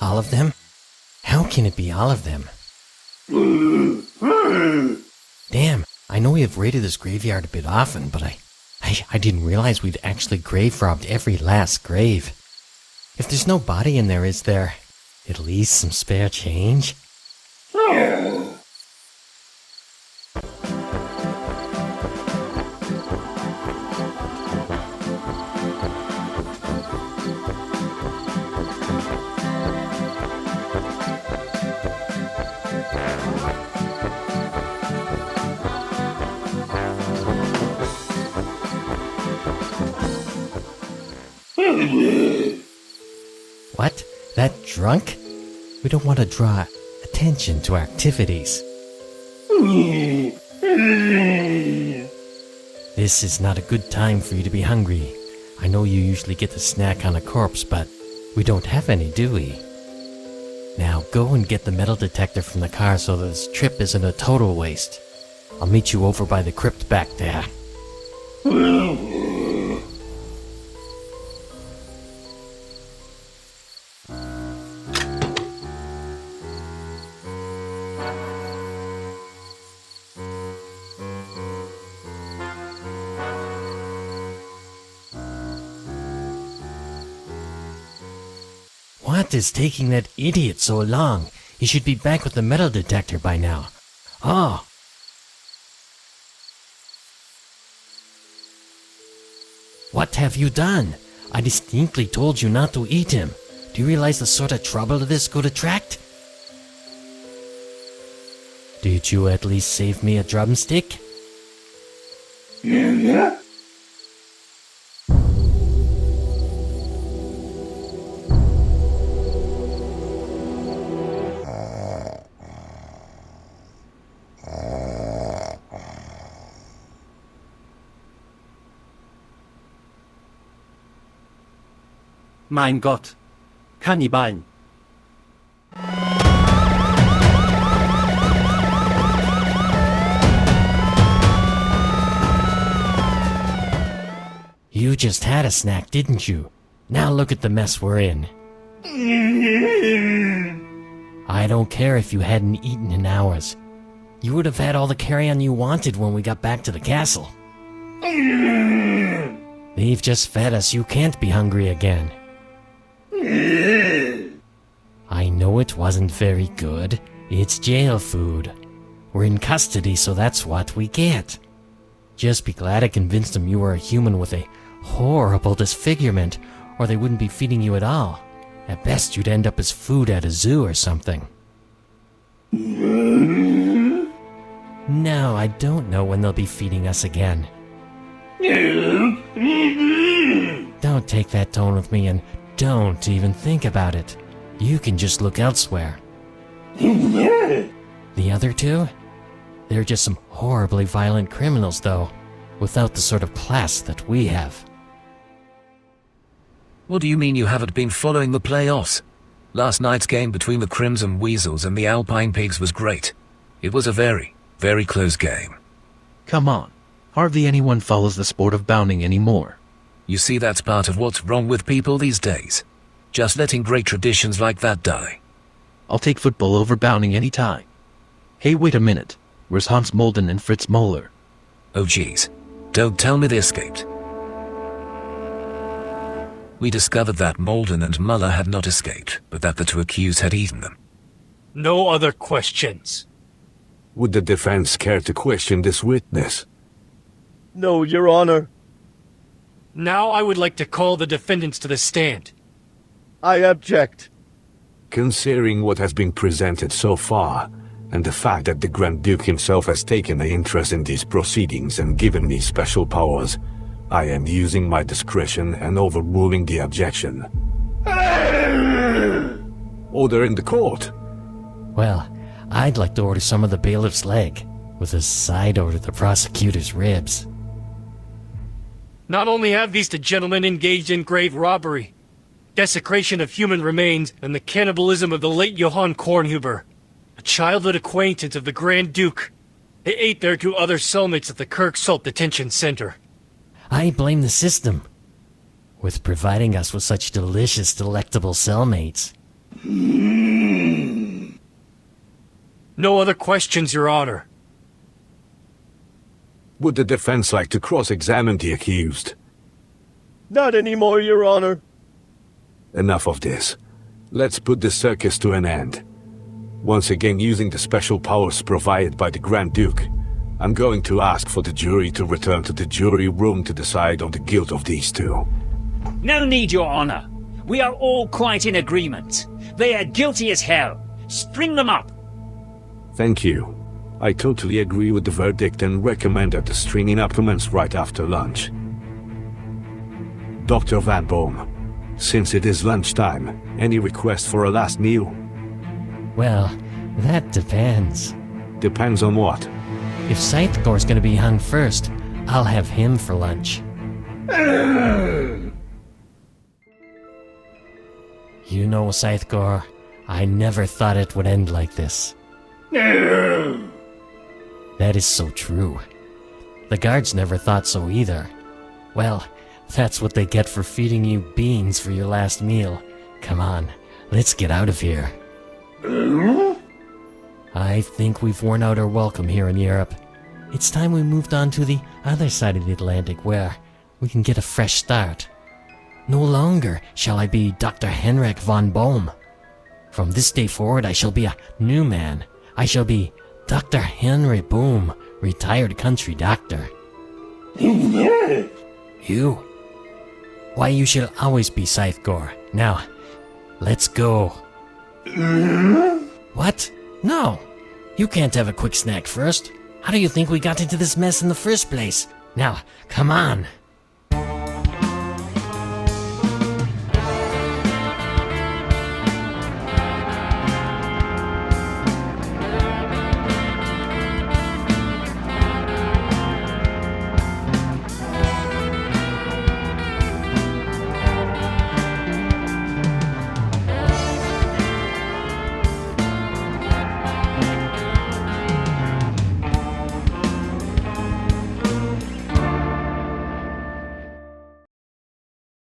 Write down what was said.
All of them? How can it be all of them? Damn, I know we have raided this graveyard a bit often, but I didn't realize we'd actually grave robbed every last grave. If there's no body in there, is there at least some spare change? What? That drunk? We don't want to draw attention to our activities. This is not a good time for you to be hungry. I know you usually get the snack on a corpse, but we don't have any, do we? Now go and get the metal detector from the car so this trip isn't a total waste. I'll meet you over by the crypt back there. What is taking that idiot so long? He should be back with the metal detector by now. Oh. What have you done? I distinctly told you not to eat him. Do you realize the sort of trouble this could attract? Did you at least save me a drumstick? Yeah. Mein Gott, Kannibalen. You just had a snack, didn't you? Now look at the mess we're in. I don't care if you hadn't eaten in hours. You would have had all the carry-on you wanted when we got back to the castle. They've just fed us. You can't be hungry again. I know it wasn't very good. It's jail food. We're in custody, so that's what we get. Just be glad I convinced them you were a human with a horrible disfigurement, or they wouldn't be feeding you at all. At best, you'd end up as food at a zoo or something. No, I don't know when they'll be feeding us again. Don't take that tone with me, and don't even think about it. You can just look elsewhere. The other two? They're just some horribly violent criminals, though, without the sort of class that we have. What do you mean you haven't been following the playoffs? Last night's game between the Crimson Weasels and the Alpine Pigs was great. It was a very, very close game. Come on. Hardly anyone follows the sport of bounding anymore. You see, that's part of what's wrong with people these days. Just letting great traditions like that die. I'll take football over bounding any time. Hey, wait a minute. Where's Hans Molden and Fritz Moeller? Oh geez. Don't tell me they escaped. We discovered that Molden and Muller had not escaped, but that the two accused had eaten them. No other questions. Would the defense care to question this witness? No, Your Honor. Now I would like to call the defendants to the stand. I object. Considering what has been presented so far, and the fact that the Grand Duke himself has taken an interest in these proceedings and given me special powers, I am using my discretion and overruling the objection. Order in the court. Well, I'd like to order some of the bailiff's leg, with a side order the prosecutor's ribs. Not only have these two gentlemen engaged in grave robbery, desecration of human remains, and the cannibalism of the late Johann Kornhuber, a childhood acquaintance of the Grand Duke. They ate their two other cellmates at the Kirk Salt Detention Center. I blame the system, with providing us with such delicious, delectable cellmates. No other questions, Your Honor. Would the defense like to cross-examine the accused? Not anymore, Your Honor. Enough of this. Let's put this circus to an end. Once again, using the special powers provided by the Grand Duke, I'm going to ask for the jury to return to the jury room to decide on the guilt of these two. No need, Your Honor. We are all quite in agreement. They are guilty as hell. String them up. Thank you. I totally agree with the verdict and recommend that the stringing up commence right after lunch. Dr. Von Boem, since it is lunchtime, any request for a last meal? Well, that depends. Depends on what? If Sythegore's gonna be hung first, I'll have him for lunch. You know, Sythegore, I never thought it would end like this. That is so true. The guards never thought so either. Well, that's what they get for feeding you beans for your last meal. Come on, let's get out of here. I think we've worn out our welcome here in Europe. It's time we moved on to the other side of the Atlantic where we can get a fresh start. No longer shall I be Dr. Henrick Von Boem. From this day forward I shall be a new man. I shall be Dr. Henry Boem, retired country doctor. You? Why, you shall always be Sythegore. Now, let's go. What? No. You can't have a quick snack first. How do you think we got into this mess in the first place? Now, come on.